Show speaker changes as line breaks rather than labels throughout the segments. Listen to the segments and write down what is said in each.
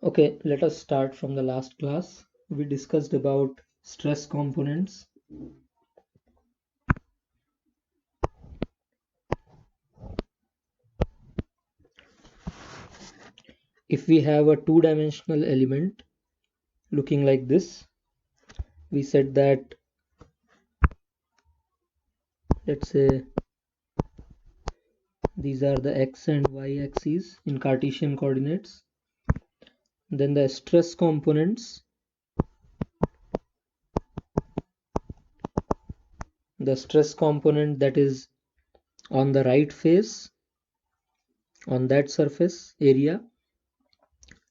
Okay, let us start from the last class. We discussed about stress components. If we have a two-dimensional element looking like this, we said that, let's say, these are the x and y axes in Cartesian coordinates. Then the stress components, the stress component that is on the right face, on that surface area,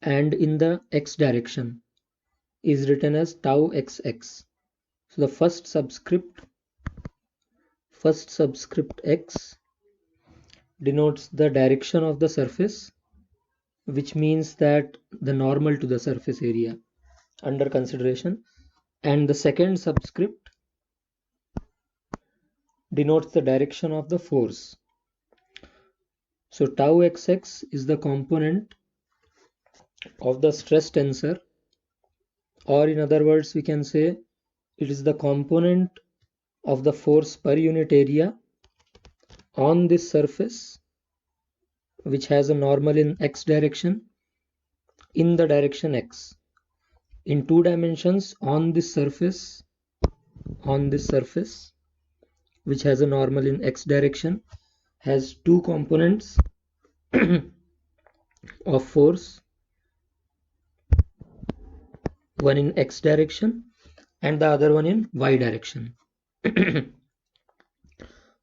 and in the x direction is written as tau xx. So the first subscript x denotes the direction of the surface, which means that the normal to the surface area under consideration, and the second subscript denotes the direction of the force. So tau xx is the component of the stress tensor, or in other words we can say it is the component of the force per unit area on this surface, which has a normal in x direction in the direction x in two dimensions on this surface which has a normal in x direction, has two components of force, one in x direction and the other one in y direction.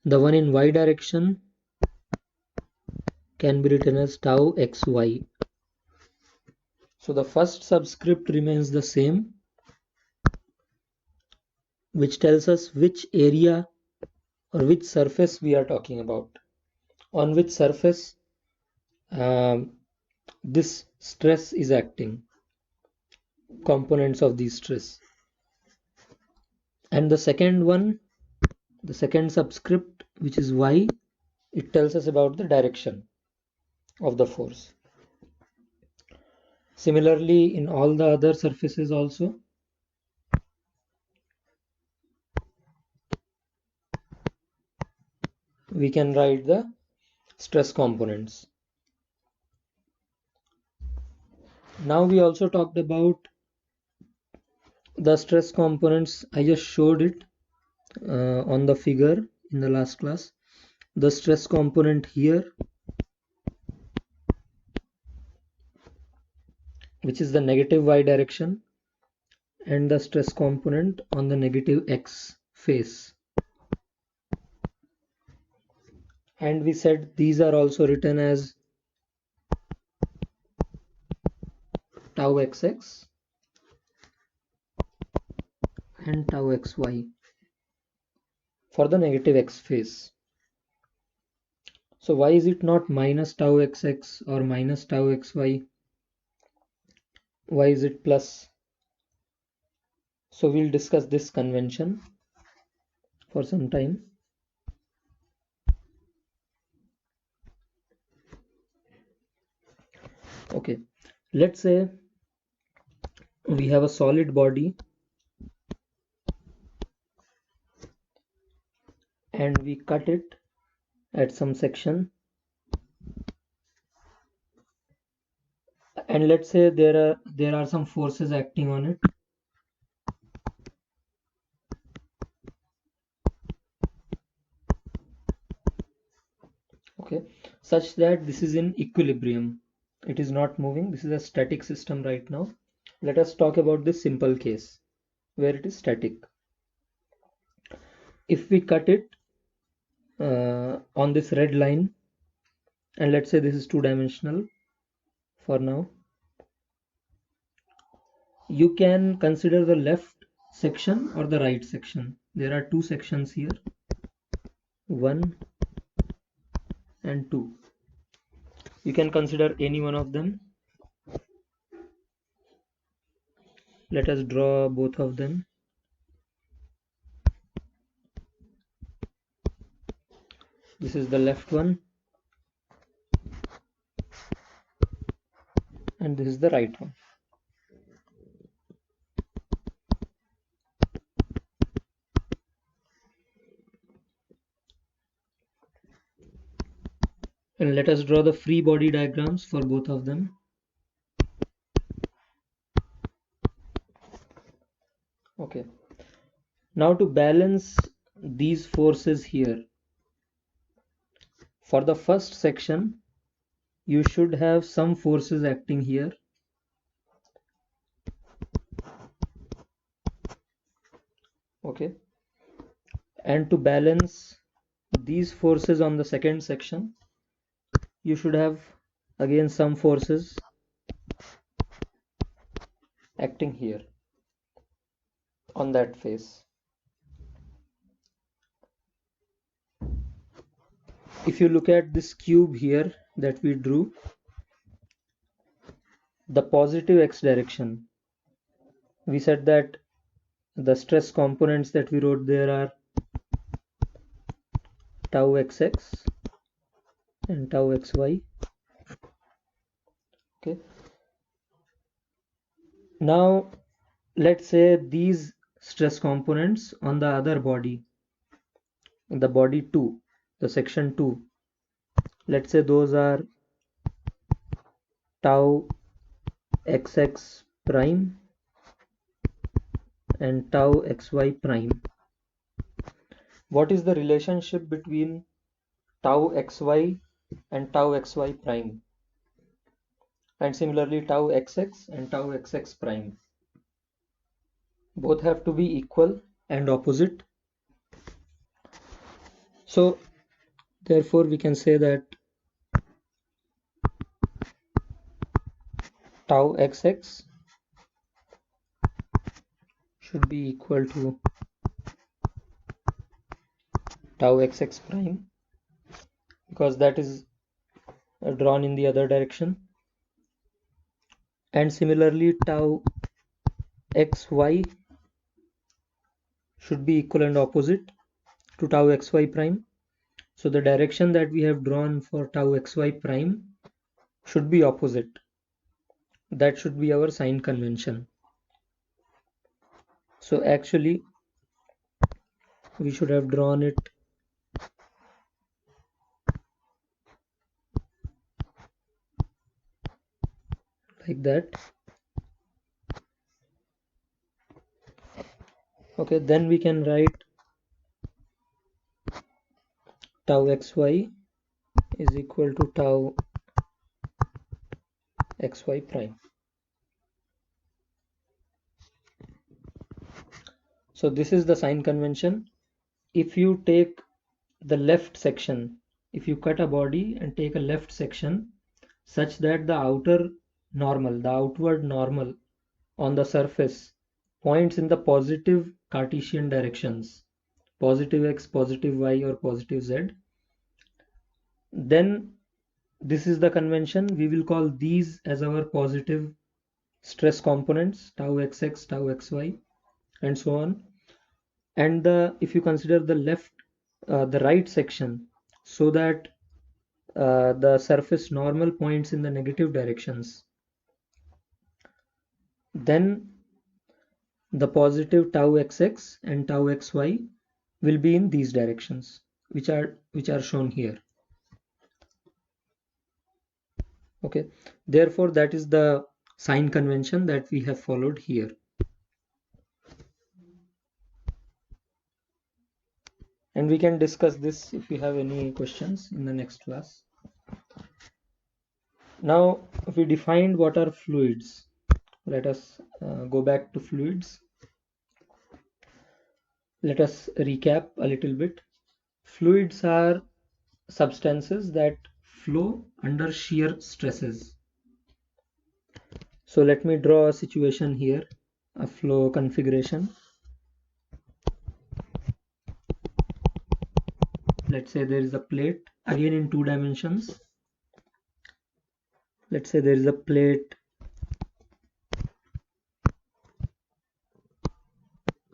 The one in y direction can be written as tau xy. So the first subscript remains the same, which tells us which area or which surface we are talking about, on which surface this stress is acting, components of the stress. And the second one, the second subscript, which is y, it tells us about the direction of the force. Similarly, in all the other surfaces also, we can write the stress components. Now we also talked about the stress components. I just showed it on the figure in the last class. The stress component here, which is the negative y direction, and the stress component on the negative x face. And we said these are also written as tau xx and tau xy for the negative x phase. So why is it not minus tau xx or minus tau xy? Why is it plus? So we'll discuss this convention for some time. Okay, let's say we have a solid body and we cut it at some section, and let's say there are some forces acting on it. Okay, such that this is in equilibrium. It is not moving. This is a static system right now. Let us talk about this simple case where it is static. If we cut it on this red line, and let's say this is two-dimensional for now, you can consider the left section or the right section. There are two sections here, 1 and 2. You can consider any one of them. Let us draw both of them. This is the left one. and this is the right one. And let us draw the free body diagrams for both of them. Okay. Now to balance these forces here, for the first section, you should have some forces acting here. Okay. And to balance these forces on the second section, you should have again some forces acting here on that face. If you look at this cube here that we drew, the positive x direction, we said that the stress components that we wrote there are tau xx and tau xy. Okay. Now let's say these stress components on the other body, the body 2, the section 2, let's say those are tau xx prime and tau xy prime. What is the relationship between tau xy and tau xy prime? And similarly tau xx and tau xx prime. Both have to be equal and opposite. So therefore we can say that tau xx should be equal to tau xx prime, because that is drawn in the other direction. And similarly tau xy should be equal and opposite to tau xy prime. So the direction that we have drawn for tau xy prime should be opposite. That should be our sign convention. So actually we should have drawn it like that. Okay, then we can write tau xy is equal to tau xy prime. So this is the sign convention. If you take the left section, if you cut a body and take a left section such that the outer normal, the outward normal on the surface points in the positive Cartesian directions, positive x, positive y, or positive z, then this is the convention. We will call these as our positive stress components, tau xx, tau xy, and so on. And if you consider the right section, so that the surface normal points in the negative directions, then the positive tau xx and tau xy will be in these directions, which are shown here. Okay, therefore that is the sign convention that we have followed here. And we can discuss this if you have any questions in the next class. Now we defined what are fluids. Let us go back to fluids. Let us recap a little bit. Fluids are substances that flow under shear stresses. So let me draw a situation here, a flow configuration. Let's say there is a plate, again in 2 dimensions. Let's say there is a plate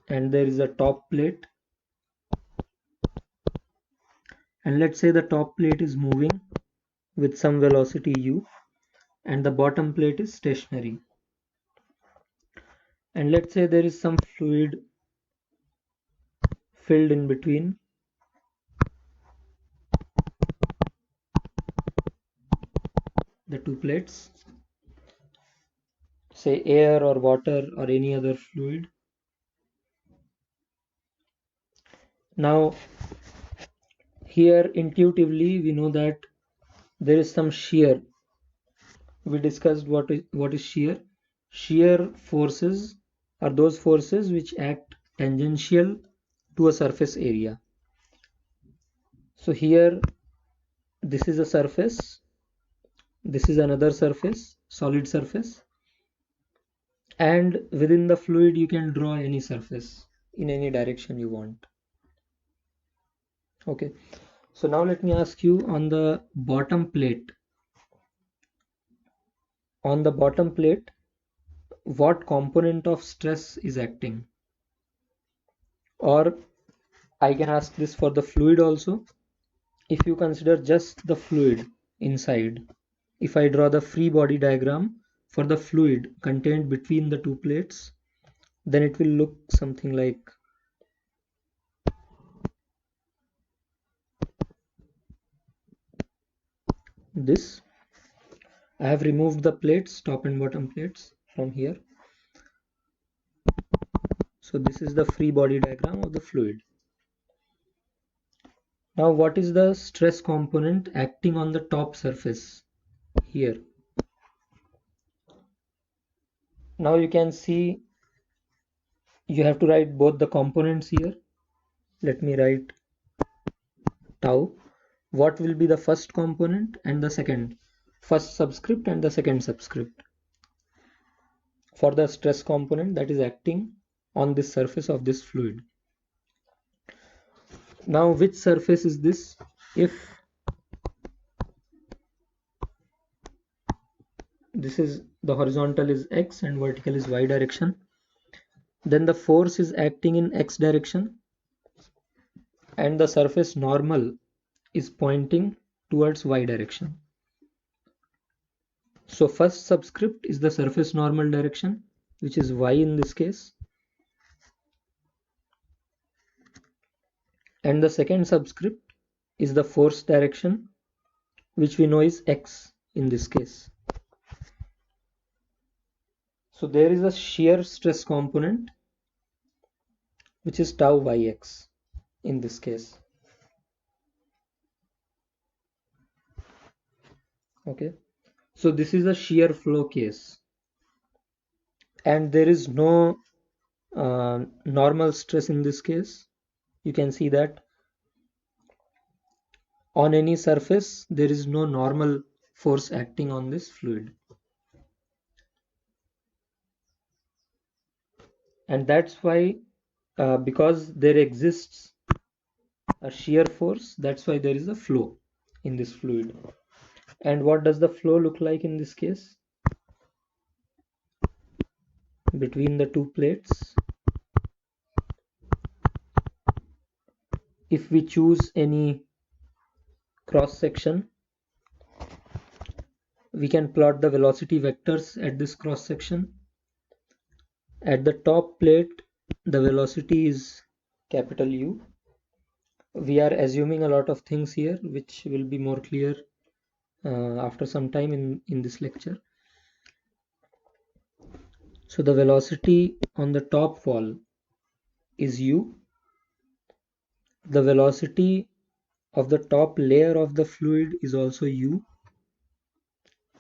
and there is a top plate, and let's say the top plate is moving with some velocity u, and the bottom plate is stationary. And let's say there is some fluid filled in between the two plates, say air or water or any other fluid. Now here intuitively we know that there is some shear. We discussed what is shear. Shear forces are those forces which act tangential to a surface area. So here this is a surface, this is another surface, solid surface, and within the fluid you can draw any surface in any direction you want. Okay, so now let me ask you, on the bottom plate, what component of stress is acting? Or I can ask this for the fluid also. If you consider just the fluid inside, if I draw the free body diagram for the fluid contained between the two plates, then it will look something like this. I have removed the plates, top and bottom plates, from here. So this is the free body diagram of the fluid. Now what is the stress component acting on the top surface here? Now you can see you have to write both the components here. Let me write tau. What will be the first component and the second? First subscript and the second subscript for the stress component that is acting on this surface of this fluid. Now which surface is this? If this is the horizontal is x and vertical is y direction, then the force is acting in x direction and the surface normal is pointing towards y direction. So first subscript is the surface normal direction, which is y in this case, and the second subscript is the force direction, which we know is x in this case. So there is a shear stress component which is tau yx in this case. Okay, so this is a shear flow case and there is no normal stress in this case. You can see that on any surface there is no normal force acting on this fluid, and that's why because there exists a shear force, that's why there is a flow in this fluid. And what does the flow look like in this case? Between the two plates, if we choose any cross section, we can plot the velocity vectors at this cross section. At the top plate the velocity is capital U. We are assuming a lot of things here which will be more clear after some time in this lecture. So the velocity on the top wall is U. The velocity of the top layer of the fluid is also U.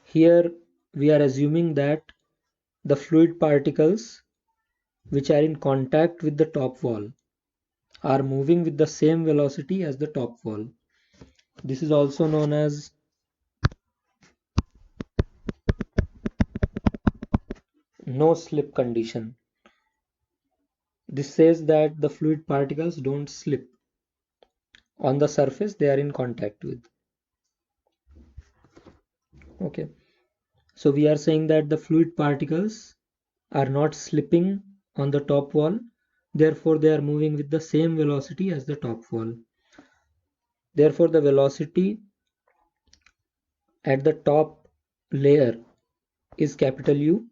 Here we are assuming that the fluid particles which are in contact with the top wall are moving with the same velocity as the top wall. This is also known as no slip condition. This says that the fluid particles don't slip on the surface they are in contact with. Okay, so we are saying that the fluid particles are not slipping on the top wall, therefore they are moving with the same velocity as the top wall. Therefore the velocity at the top layer is capital U,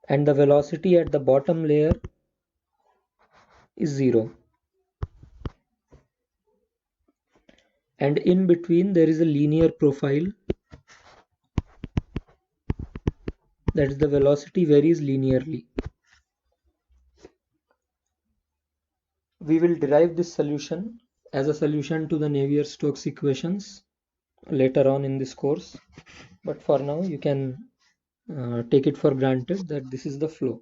and the velocity at the bottom layer is 0. And in between there is a linear profile, that is the velocity varies linearly. We will derive this solution as a solution to the Navier-Stokes equations later on in this course, but for now you can take it for granted that this is the flow.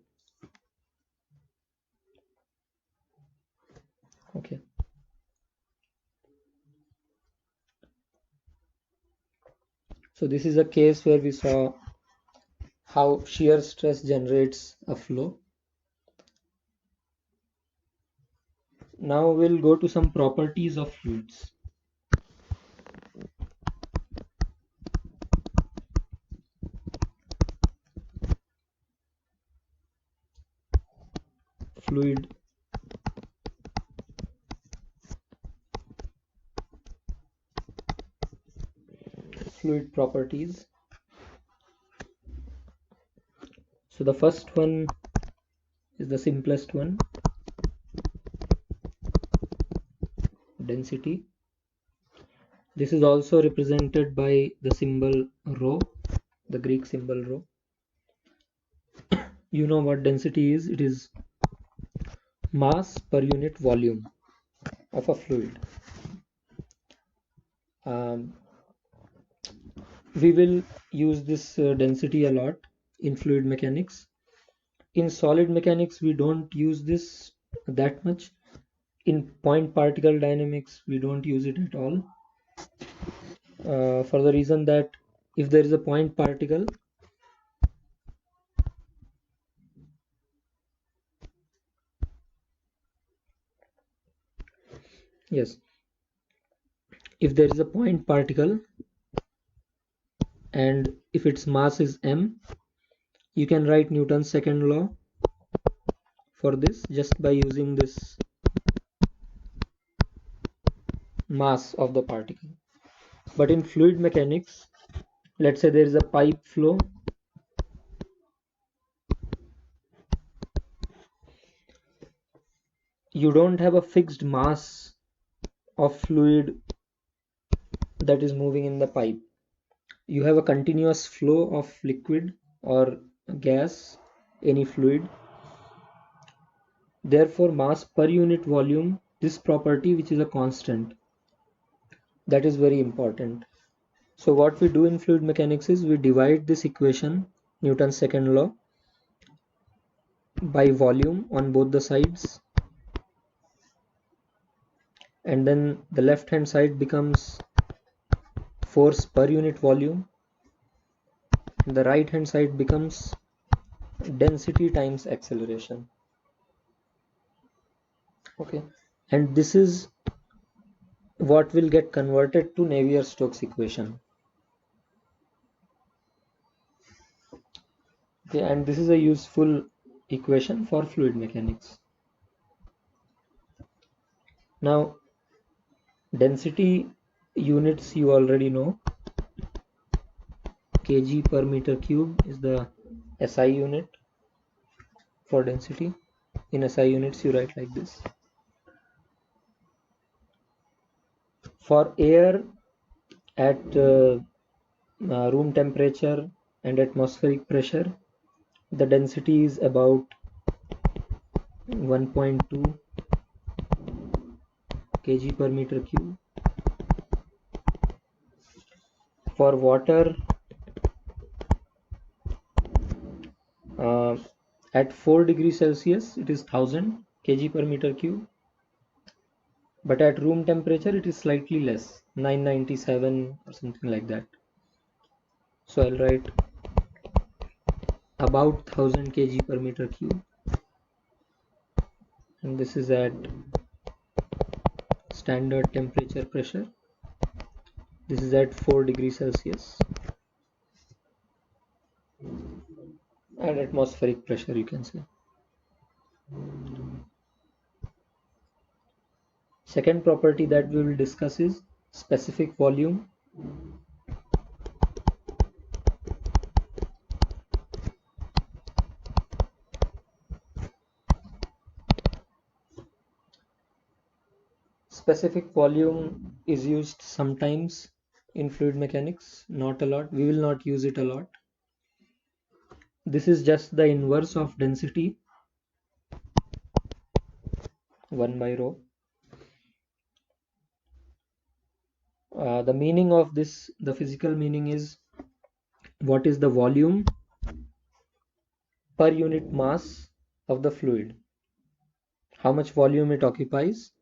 Okay. So this is a case where we saw how shear stress generates a flow. Now we'll go to some properties of fluids. Fluid properties. So the first one is the simplest one, density. This is also represented by the symbol rho, the Greek symbol rho. You know what density is? It is mass per unit volume of a fluid. We will use this density a lot in fluid mechanics. In solid mechanics, we don't use this that much. In point particle dynamics, we don't use it at all. For the reason that if there is a point particle, yes, if there is a point particle and if its mass is m, you can write Newton's second law for this just by using this mass of the particle. But in fluid mechanics, let's say there is a pipe flow, you don't have a fixed mass of fluid that is moving in the pipe. You have a continuous flow of liquid or gas, any fluid. Therefore, mass per unit volume, this property which is a constant, that is very important. So what we do in fluid mechanics is we divide this equation, Newton's second law, by volume on both the sides, and then the left hand side becomes force per unit volume, and the right hand side becomes density times acceleration. Okay, and this is what will get converted to Navier-Stokes equation. Okay, and this is a useful equation for fluid mechanics. Now, density units you already know. Kg per meter cube is the SI unit for density. In SI units you write like this. For air at room temperature and atmospheric pressure, the density is about 1.2 kg per meter cube. For water, at 4 degrees Celsius it is 1000 kg per meter cube, but at room temperature it is slightly less, 997 or something like that. So I'll write about 1000 kg per meter cube, and this is at standard temperature pressure. This is at 4 degrees Celsius, and atmospheric pressure you can say. Second property that we will discuss is specific volume. Specific volume is used sometimes in fluid mechanics, not a lot. We will not use it a lot. This is just the inverse of density, 1 by rho. The meaning of this, the physical meaning is what is the volume per unit mass of the fluid. How much volume it occupies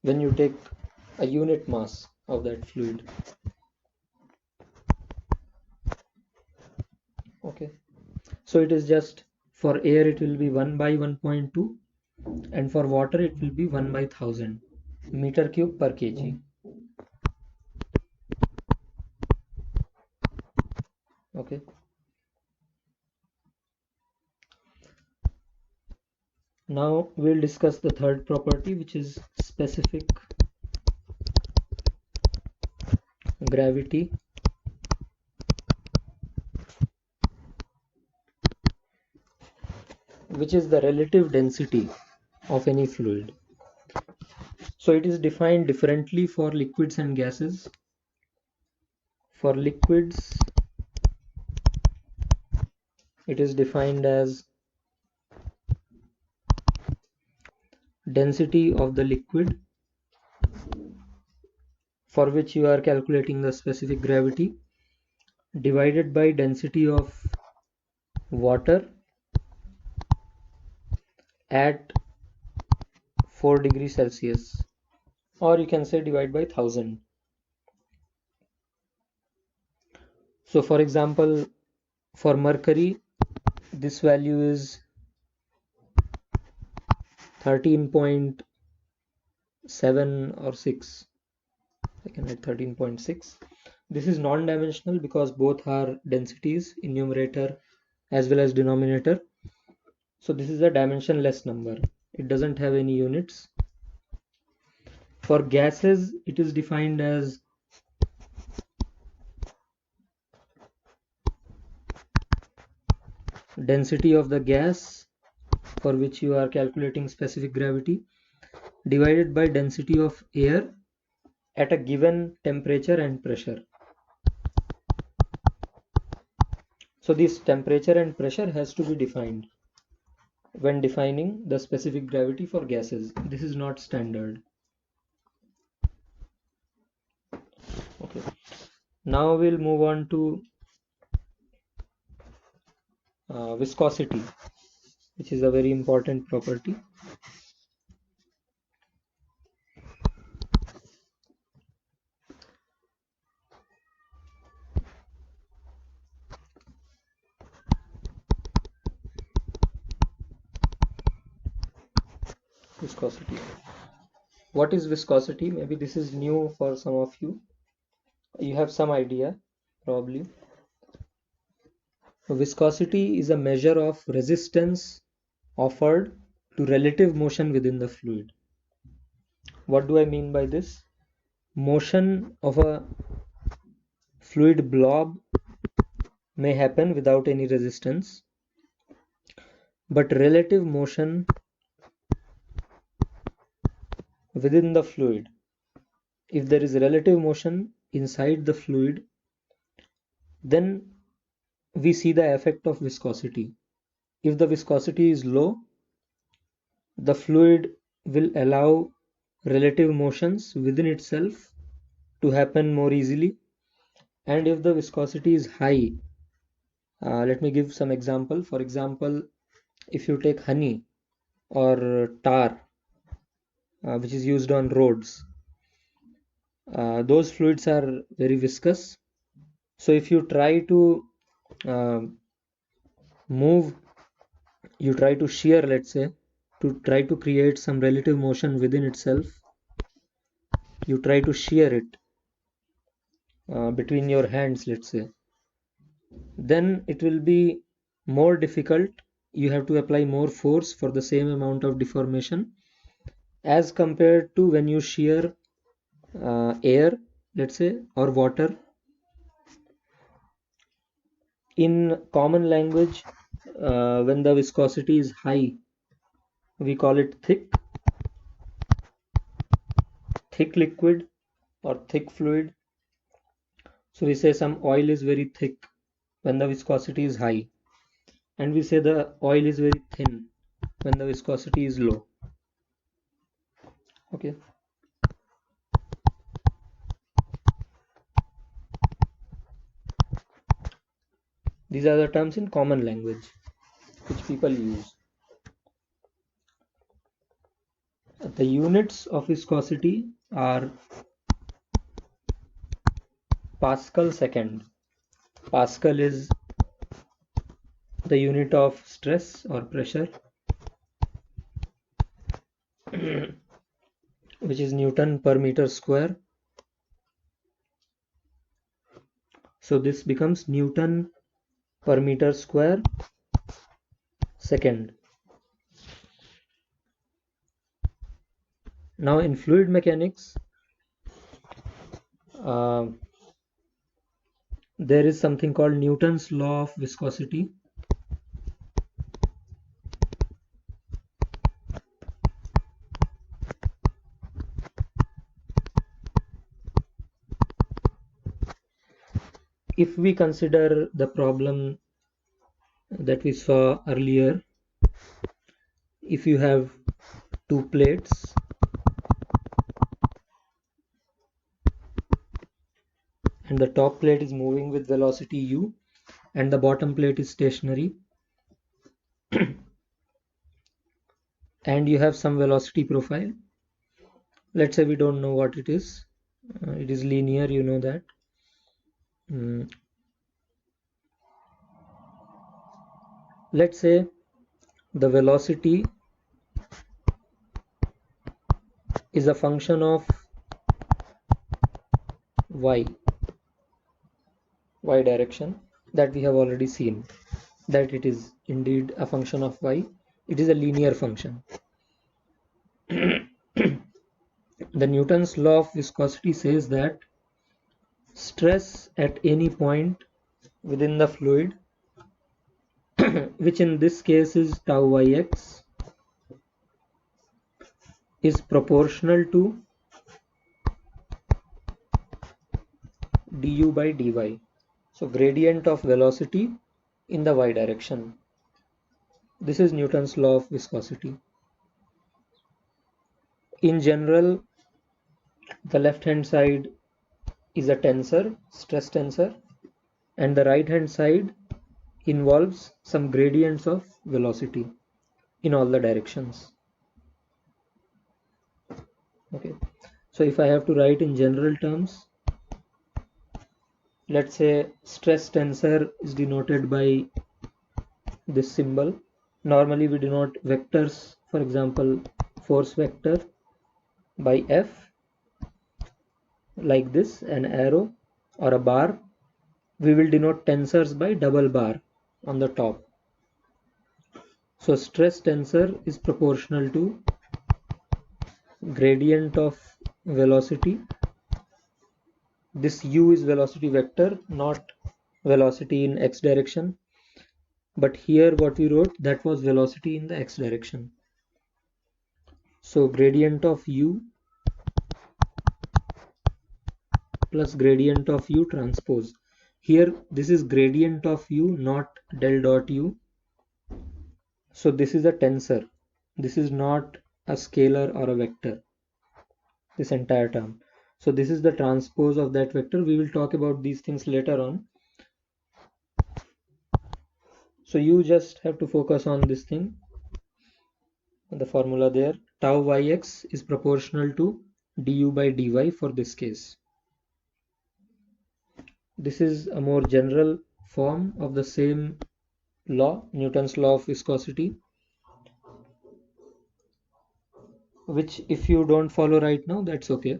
when you take a unit mass of that fluid. Okay, so it is just for air it will be 1 by 1.2 and for water it will be 1 by 1000 meter cube per kg. Okay, now we'll discuss the third property, which is specific gravity. Which is the relative density of any fluid. So it is defined differently for liquids and gases. For liquids, it is defined as density of the liquid for which you are calculating the specific gravity divided by density of water at 4 degrees Celsius, or you can say divide by 1000. So for example, for mercury, this value is 13.7 or 6. I can write 13.6. This is non-dimensional because both are densities in numerator as well as denominator. So this is a dimensionless number. It doesn't have any units. For gases, it is defined as density of the gas for which you are calculating specific gravity divided by density of air at a given temperature and pressure. So this temperature and pressure has to be defined when defining the specific gravity for gases. This is not standard. Okay. Now we'll move on to viscosity, which is a very important property. Viscosity. What is viscosity? Maybe this is new for some of you. You have some idea, probably. Viscosity is a measure of resistance offered to relative motion within the fluid. What do I mean by this? Motion of a fluid blob may happen without any resistance, but relative motion within the fluid, if there is relative motion inside the fluid, then we see the effect of viscosity. If the viscosity is low, the fluid will allow relative motions within itself to happen more easily, and if the viscosity is high, let me give some example. For example, if you take honey or tar, which is used on roads, those fluids are very viscous. So if you try to move, you try to shear, let's say, to try to create some relative motion within itself, you try to shear it between your hands, let's say, then it will be more difficult. You have to apply more force for the same amount of deformation as compared to when you shear air, let's say, or water. In common language, when the viscosity is high, we call it thick thick liquid or thick fluid. So we say some oil is very thick when the viscosity is high, and we say the oil is very thin when the viscosity is low. Okay. These are the terms in common language which people use. The units of viscosity are Pascal second. Pascal is the unit of stress or pressure, which is Newton per meter square. So this becomes Newton per meter square second. Now in fluid mechanics, there is something called Newton's law of viscosity. If we consider the problem that we saw earlier, if you have two plates and the top plate is moving with velocity u and the bottom plate is stationary and you have some velocity profile, let's say we don't know what it is, it is linear, you know that. Let's say the velocity is a function of y direction, that we have already seen that it is indeed a function of y. It is a linear function. The Newton's law of viscosity says that stress at any point within the fluid, which in this case is tau yx, is proportional to du by dy. So gradient of velocity in the y direction. This is Newton's law of viscosity. In general, the left hand side is a tensor, stress tensor, and the right hand side involves some gradients of velocity in all the directions. Okay, so if I have to write in general terms, let's say stress tensor is denoted by this symbol. Normally we denote vectors, for example force vector, by F, like this, an arrow or a bar. We will denote tensors by double bar on the top. So stress tensor is proportional to gradient of velocity. This u is velocity vector, not velocity in x direction, but here what we wrote, that was velocity in the x direction. So gradient of u plus gradient of u transpose. Here this is gradient of u, not del dot u. So this is a tensor. This is not a scalar or a vector, this entire term. So this is the transpose of that vector. We will talk about these things later on. So you just have to focus on this thing, the formula there. Tau yx is proportional to du by dy for this case. This is a more general form of the same law, Newton's law of viscosity, which if you don't follow right now, that's okay.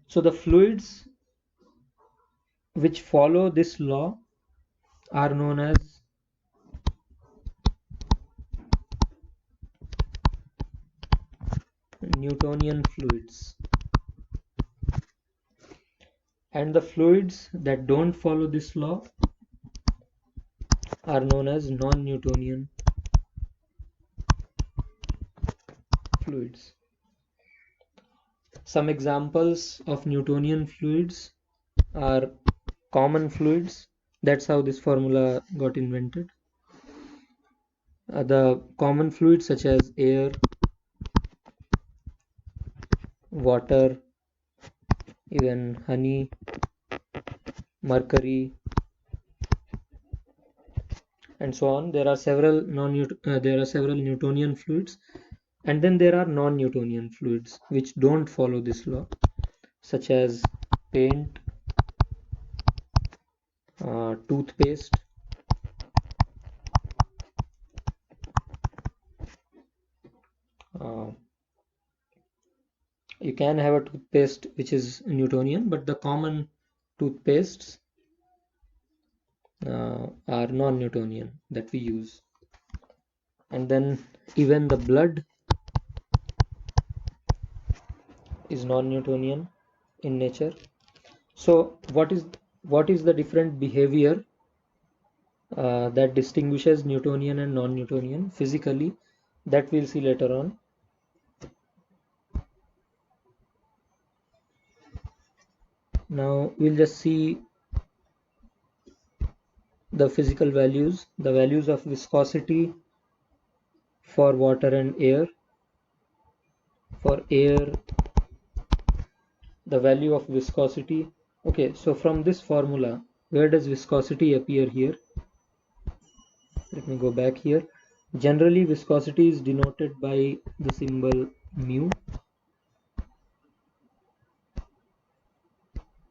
So the fluids which follow this law are known as Newtonian fluids, and the fluids that don't follow this law are known as non-Newtonian fluids. Some examples of Newtonian fluids are common fluids. That's how this formula got invented. The common fluids such as air, water, even honey, mercury, and so on. There are several Newtonian fluids, and then there are non-Newtonian fluids which don't follow this law, such as paint, toothpaste, uh, you can have a toothpaste which is Newtonian, but the common toothpastes are non-Newtonian that we use. And then even the blood is non-Newtonian in nature. So what is the different behavior that distinguishes Newtonian and non-Newtonian physically? That we'll see later on. Now we'll just see the physical values, the values of viscosity for water and air. For air, the value of viscosity. Okay, so from this formula, where does viscosity appear here? Let me go back here. Generally, viscosity is denoted by the symbol mu,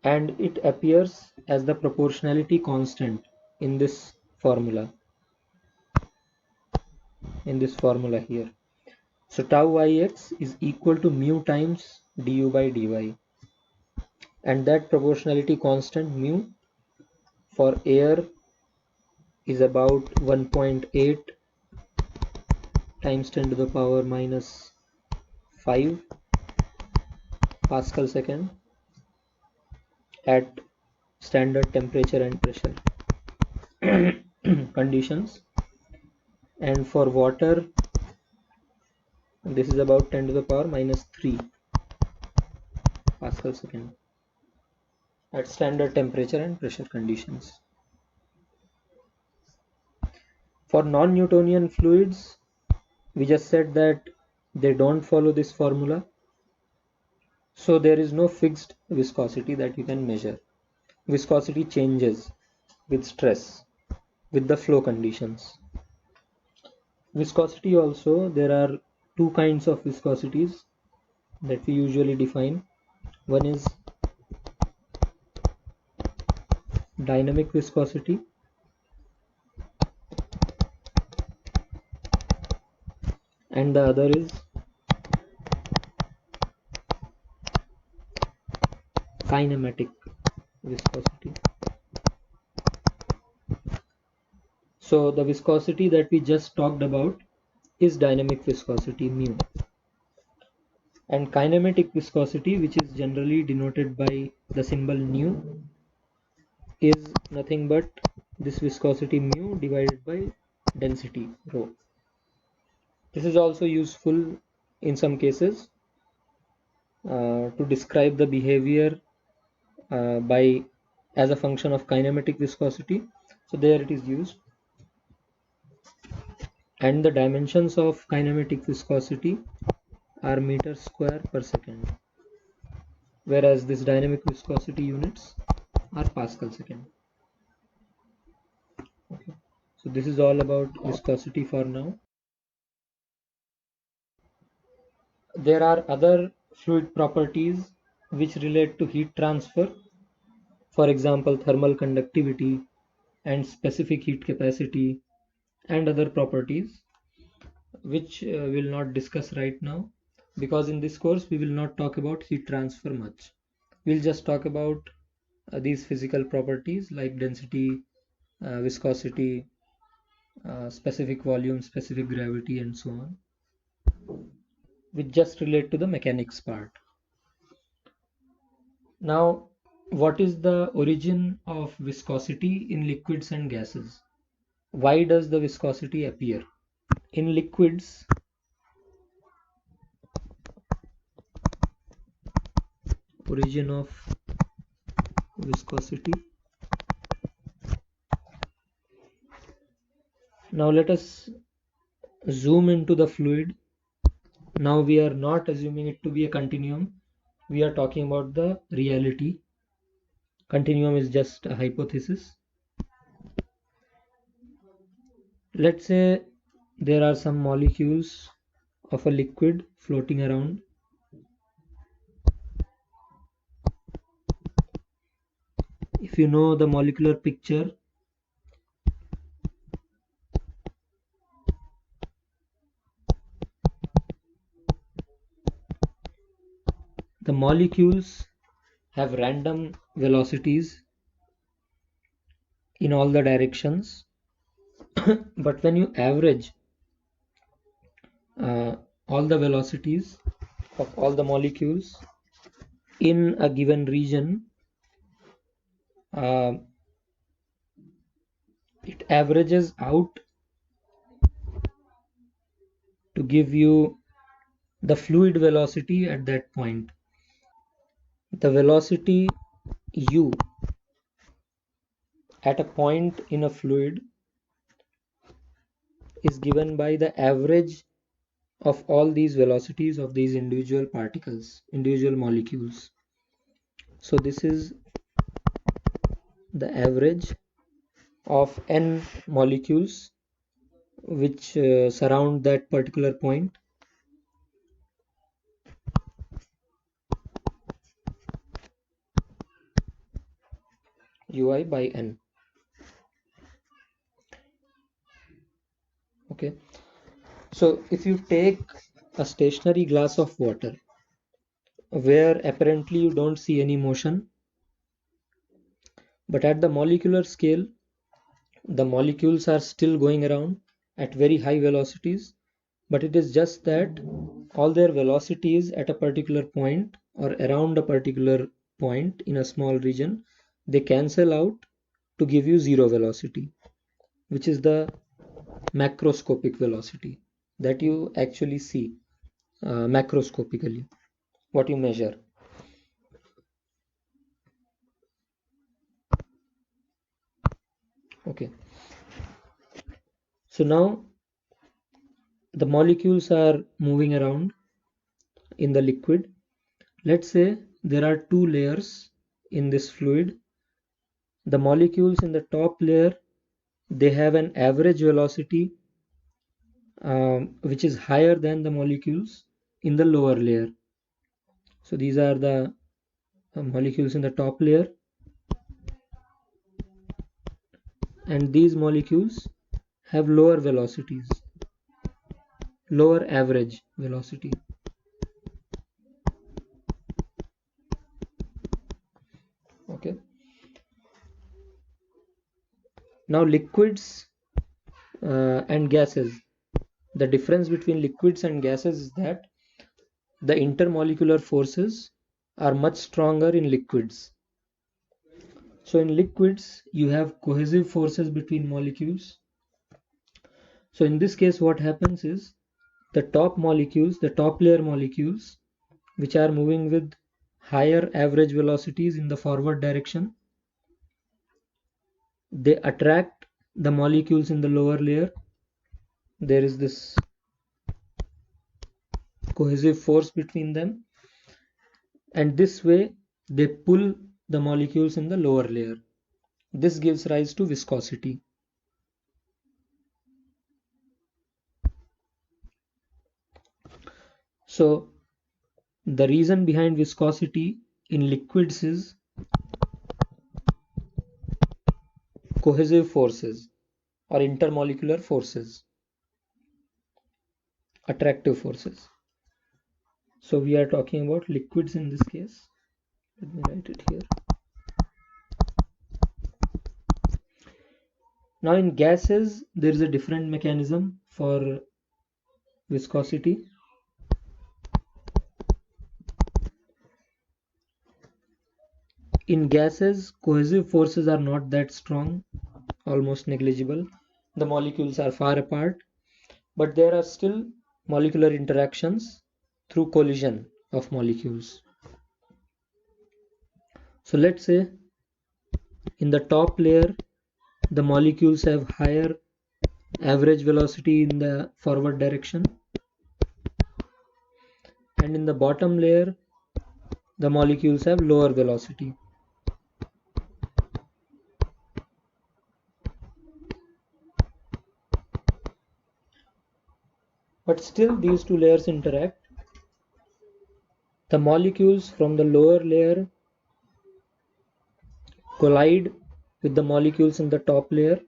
and it appears as the proportionality constant in this formula. Here. So tau Ix is equal to mu times du by dy, and that proportionality constant mu for air is about 1.8 times 10 to the power minus 5 Pascal second at standard temperature and pressure conditions. And for water, this is about 10 to the power minus 3 Pascal second at standard temperature and pressure conditions. For non-Newtonian fluids, we just said that they don't follow this formula, so there is no fixed viscosity that you can measure. Viscosity changes with stress, with the flow conditions. Viscosity also, there are two kinds of viscosities that we usually define. One is dynamic viscosity, and the other is kinematic viscosity. So the viscosity that we just talked about is dynamic viscosity mu, and kinematic viscosity, which is generally denoted by the symbol nu, is nothing but this viscosity mu divided by density rho. This is also useful in some cases to describe the behavior as a function of kinematic viscosity. So there it is used. And the dimensions of kinematic viscosity are meters square per second, whereas this dynamic viscosity units are Pascal second. Okay. So this is all about viscosity for now. There are other fluid properties which relate to heat transfer, for example thermal conductivity and specific heat capacity and other properties, which we'll not discuss right now, because in this course we will not talk about heat transfer much. We'll just talk about these physical properties like density, viscosity, specific volume, specific gravity, and so on, which just relate to the mechanics part. Now, what is the origin of viscosity in liquids and gases? Why does the viscosity appear? In liquids, origin of viscosity. Now let us zoom into the fluid. Now we are not assuming it to be a continuum. We are talking about the reality. Continuum is just a hypothesis. Let's say there are some molecules of a liquid floating around. If you know the molecular picture, the molecules have random velocities in all the directions. But when you average all the velocities of all the molecules in a given region, it averages out to give you the fluid velocity at that point. The velocity u at a point in a fluid is given by the average of all these velocities of these individual particles, individual molecules. So this is the average of n molecules which surround that particular point. Ui by n. Okay, so if you take a stationary glass of water where apparently you don't see any motion, but at the molecular scale the molecules are still going around at very high velocities, but it is just that all their velocities at a particular point or around a particular point in a small region, they cancel out to give you zero velocity, which is the macroscopic velocity that you actually see macroscopically, what you measure. Okay, so now the molecules are moving around in the liquid. Let's say there are two layers in this fluid. The molecules in the top layer, they have an average velocity which is higher than the molecules in the lower layer. So these are the molecules in the top layer, and these molecules have lower velocities, lower average velocity. Okay, now liquids and gases. The difference between liquids and gases is that the intermolecular forces are much stronger in liquids. So in liquids you have cohesive forces between molecules. So in this case what happens is the top molecules, the top layer molecules, which are moving with higher average velocities in the forward direction, they attract the molecules in the lower layer. There is this cohesive force between them, and this way they pull the molecules in the lower layer. This gives rise to viscosity. So the reason behind viscosity in liquids is cohesive forces or intermolecular forces, attractive forces. So we are talking about liquids in this case. Let me write it here. Now in gases there is a different mechanism for viscosity. In gases, cohesive forces are not that strong, almost negligible. The molecules are far apart, but there are still molecular interactions through collision of molecules. So let's say in the top layer the molecules have higher average velocity in the forward direction, and in the bottom layer the molecules have lower velocity. But still these two layers interact. The molecules from the lower layer collide with the molecules in the top layer,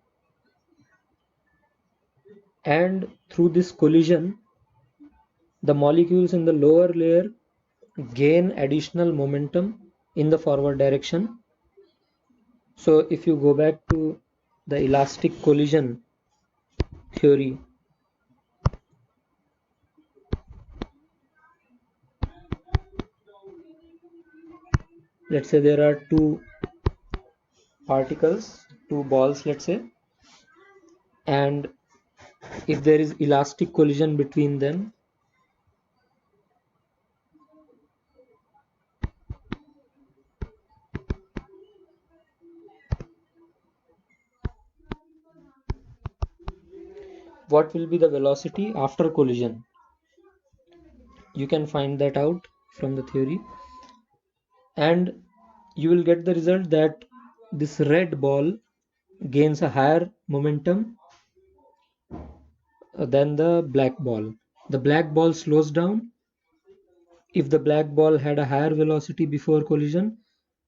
and through this collision the molecules in the lower layer gain additional momentum in the forward direction. So if you go back to the elastic collision theory, let's say there are two particles, two balls, let's say, and if there is elastic collision between them, what will be the velocity after collision? You can find that out from the theory, and you will get the result that this red ball gains a higher momentum than the black ball. The black ball slows down. If the black ball had a higher velocity before collision,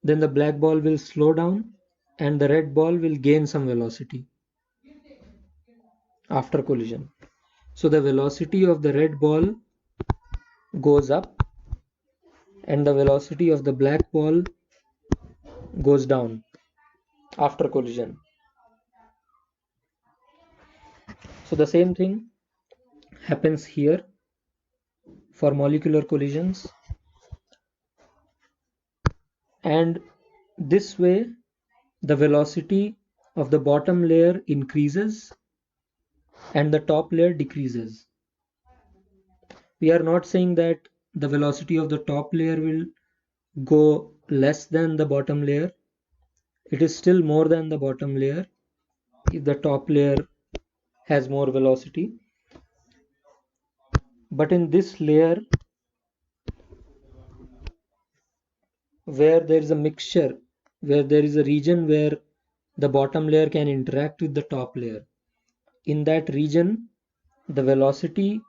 then the black ball will slow down and the red ball will gain some velocity after collision. So the velocity of the red ball goes up and the velocity of the black ball goes down after collision. So the same thing happens here for molecular collisions, and this way the velocity of the bottom layer increases and the top layer decreases. We are not saying that the velocity of the top layer will go less than the bottom layer. It is still more than the bottom layer if the top layer has more velocity. But in this layer where there is a mixture, where there is a region where the bottom layer can interact with the top layer, in that region the velocity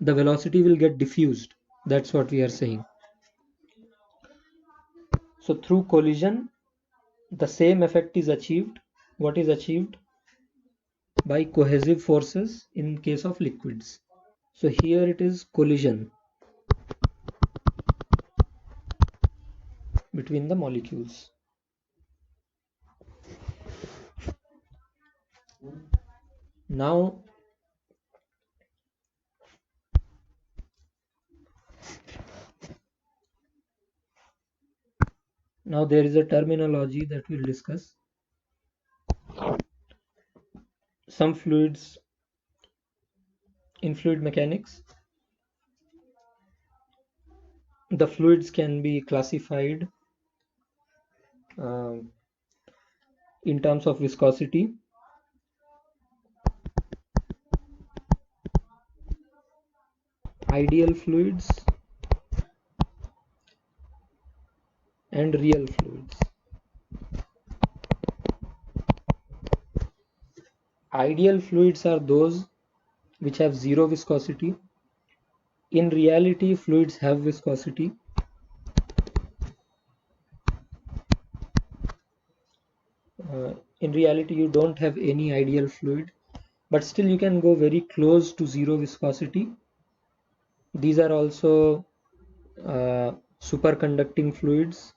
will get diffused. That's what we are saying. So through collision the same effect is achieved. What is achieved? By cohesive forces in case of liquids. So here it is collision between the molecules. Now there is a terminology that we'll discuss. Some fluids, in fluid mechanics, the fluids can be classified uh, in terms of viscosity. Ideal fluids and real fluids. Ideal fluids are those which have zero viscosity. In reality, fluids have viscosity. In reality, you don't have any ideal fluid, but still you can go very close to zero viscosity. These are also superconducting fluids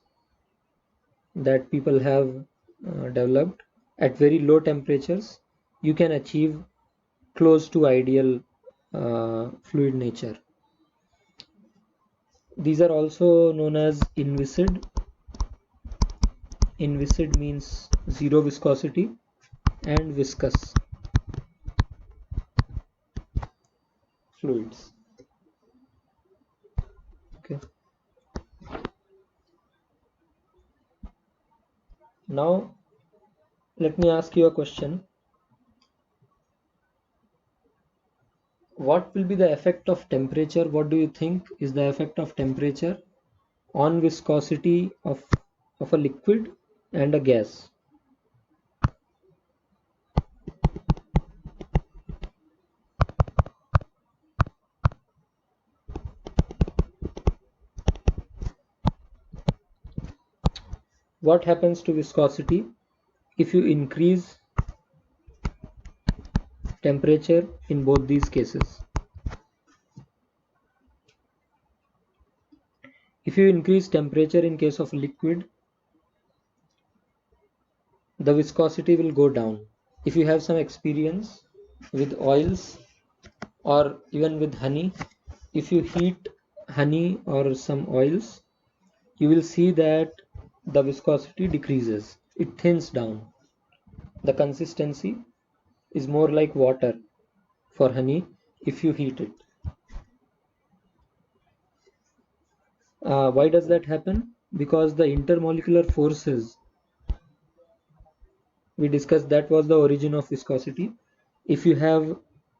that people have developed. At very low temperatures, you can achieve close to ideal fluid nature. These are also known as inviscid. Inviscid means zero viscosity, and viscous fluids. Okay. Now let me ask you a question. What will be the effect of temperature? What do you think is the effect of temperature on viscosity of a liquid and a gas? What happens to viscosity if you increase temperature in both these cases? If you increase temperature in case of liquid, the viscosity will go down. If you have some experience with oils or even with honey, if you heat honey or some oils, you will see that the viscosity decreases. It thins down. The consistency is more like water for honey if you heat it. Why does that happen? Because the intermolecular forces we discussed, that was the origin of viscosity. If you have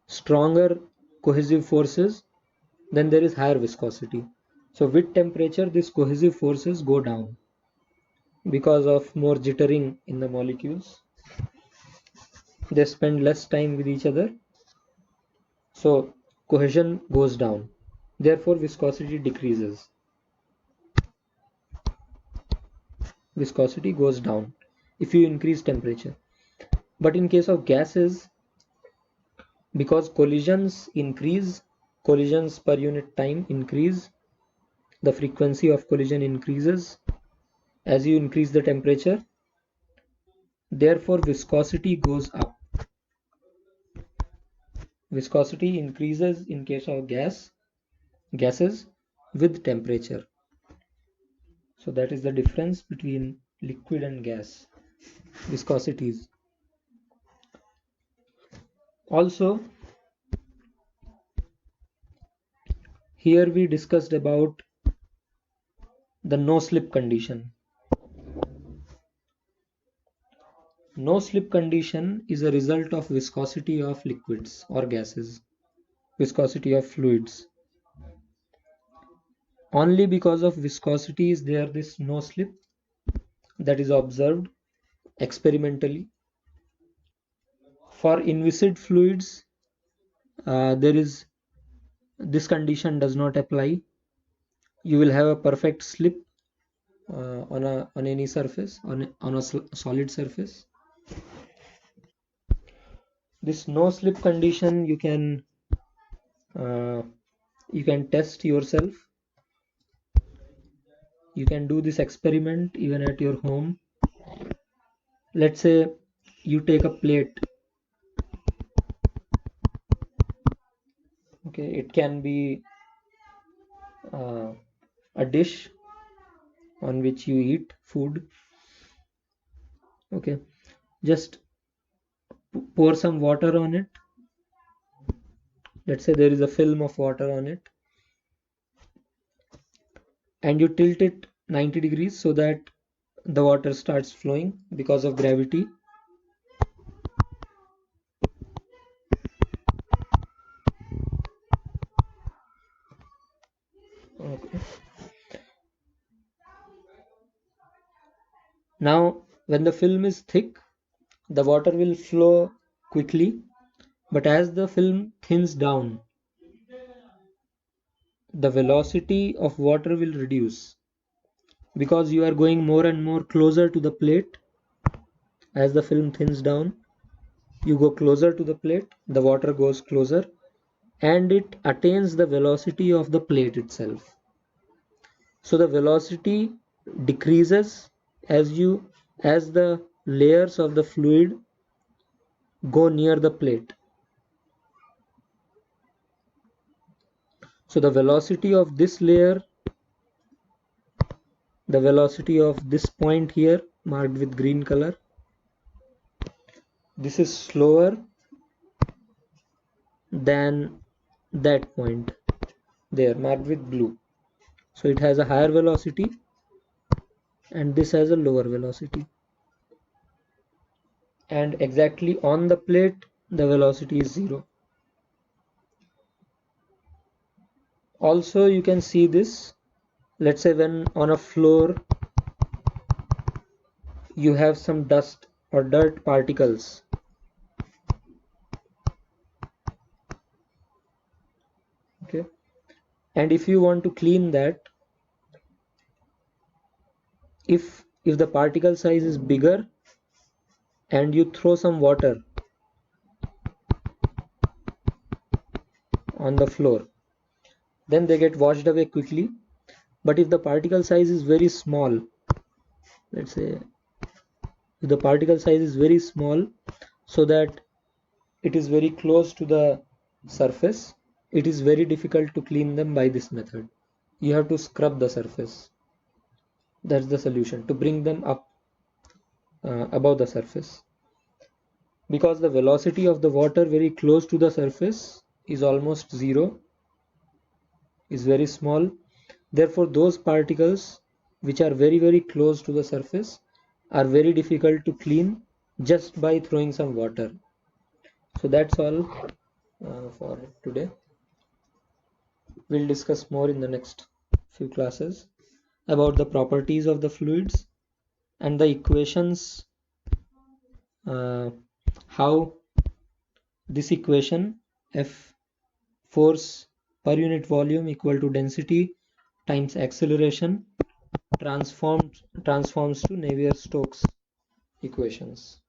stronger cohesive forces, then there is higher viscosity. So with temperature, these cohesive forces go down because of more jittering in the molecules. They spend less time with each other, so cohesion goes down. Therefore, viscosity decreases. Viscosity goes down if you increase temperature. But in case of gases, because collisions per unit time increase, the frequency of collision increases as you increase the temperature. Therefore, viscosity goes up. Viscosity increases in case of gases with temperature. So that is the difference between liquid and gas viscosities. Also, here we discussed about the no slip condition. No slip condition is a result of viscosity of liquids or gases, viscosity of fluids. Only because of viscosity is there this no slip that is observed experimentally. For inviscid fluids, there is this condition does not apply. You will have a perfect slip on any surface, on a solid surface. This no slip condition uh, you can test yourself. You can do this experiment even at your home. Let's say you take a plate. Okay, it can be uh, a dish on which you eat food. Okay, just pour some water on it. Let's say there is a film of water on it, and you tilt it 90 degrees so that the water starts flowing because of gravity. Okay. Now, when the film is thick, the water will flow quickly, but as the film thins down, the velocity of water will reduce because you are going more and more closer to the plate. As the film thins down, you go closer to the plate, the water goes closer, and it attains the velocity of the plate itself. So the velocity decreases as the layers of the fluid go near the plate. So the velocity of this layer, the velocity of this point here marked with green color, this is slower than that point there marked with blue. So it has a higher velocity and this has a lower velocity. and exactly on the plate the velocity is 0. Also you can see this, let's say when on a floor you have some dust or dirt particles. Okay, and if you want to clean that, if the particle size is bigger and you throw some water on the floor, then they get washed away quickly. But if the particle size is very small, let's say if the particle size is very small so that it is very close to the surface, it is very difficult to clean them by this method. You have to scrub the surface. That's the solution, to bring them up above the surface, because the velocity of the water very close to the surface is almost zero, is very small. Therefore those particles which are very close to the surface are very difficult to clean just by throwing some water. So that's all for today. We'll discuss more in the next few classes about the properties of the fluids and the equations, uh, how this equation F, force per unit volume equal to density times acceleration, transforms to Navier-Stokes equations.